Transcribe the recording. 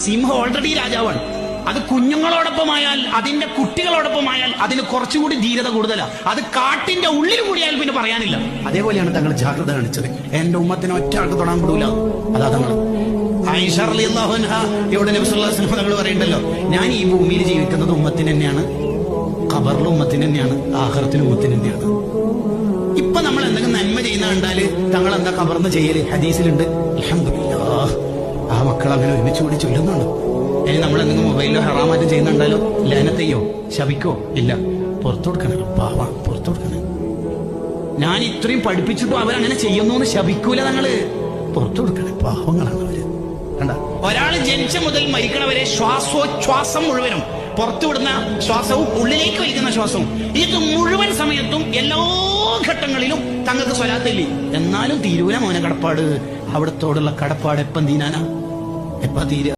സിംഹം ഓൾറെഡി രാജാവാണ്. അത് കുഞ്ഞുങ്ങളോടൊപ്പമായാൽ, അതിന്റെ കുട്ടികളോടൊപ്പമായാൽ അതിന് കുറച്ചുകൂടി ധീരത കൂടുതലാണ്. അത് കാട്ടിന്റെ ഉള്ളിൽ കൂടിയാൽ പിന്നെ പറയാനില്ല. അതേപോലെയാണ് തങ്ങൾ ജാഗ്രത കാണിച്ചത്. എന്റെ ഉമ്മത്തിനെ ഒറ്റ ആൾക്ക് തൊടാൻ കൂടൂല. അതാ തങ്ങൾ ആയിഷ റളിയല്ലാഹു അൻഹ ഇവിടെ നബി സല്ലല്ലാഹു അലൈഹി വസല്ലം തങ്ങൾ പറയുന്നുണ്ടല്ലോ, ഞാൻ ഈ ഭൂമിയിൽ ജീവിക്കുന്നത് ഉമ്മത്തിന് തന്നെയാണ്, ഖബറിലും ഉമ്മത്തിന് തന്നെയാണ്, ആഖിറത്തിലും ഉമ്മത്തിന് തന്നെയാണ്. ഇപ്പൊ നമ്മൾ എന്തെങ്കിലും നന്മ ചെയ്യുന്ന കണ്ടാല് തങ്ങൾ എന്താ ഖബറിന്ന് ചെയ്യല്? ഹദീസിലുണ്ട്, അൽഹംദുലില്ലാഹ് ആ മക്കൾ അങ്ങനെ ഒരുമിച്ച് കൂടി ചൊല്ലുന്നുണ്ട്. ഇനി നമ്മൾ എന്തെങ്കിലും മൊബൈലിലോ ഹറാമാറ്റും ചെയ്യുന്നുണ്ടല്ലോ, ലാനത്തെയ്യോ ശപിക്കോ? ഇല്ല, പുറത്തു കൊടുക്കണം. പാവ പുറത്തു കൊടുക്കണം. ഞാൻ ഇത്രയും പഠിപ്പിച്ചിട്ടും അവരങ്ങനെ ചെയ്യുന്നു എന്ന് ശപിക്കൂല. തങ്ങള് പുറത്തു കൊടുക്കണം. പാവങ്ങളാണ് അവര്. കണ്ട, ഒരാൾ ജനിച്ച മുതൽ മരിക്കണവരെ ശ്വാസോച്ഛ്വാസം മുഴുവനും പുറത്തുവിടുന്ന ശ്വാസവും ഉള്ളിലേക്ക് വലിക്കുന്ന ശ്വാസവും, ഇത് മുഴുവൻ സമയത്തും എല്ലാ ഘട്ടങ്ങളിലും തങ്ങൾക്ക് സ്വലാത്തില്ലേ. എന്നാലും തീരൂല മോനെ കടപ്പാട്. അവിടത്തോടുള്ള കടപ്പാട് എപ്പം തീരാനാ? എപ്പാ തീരുക?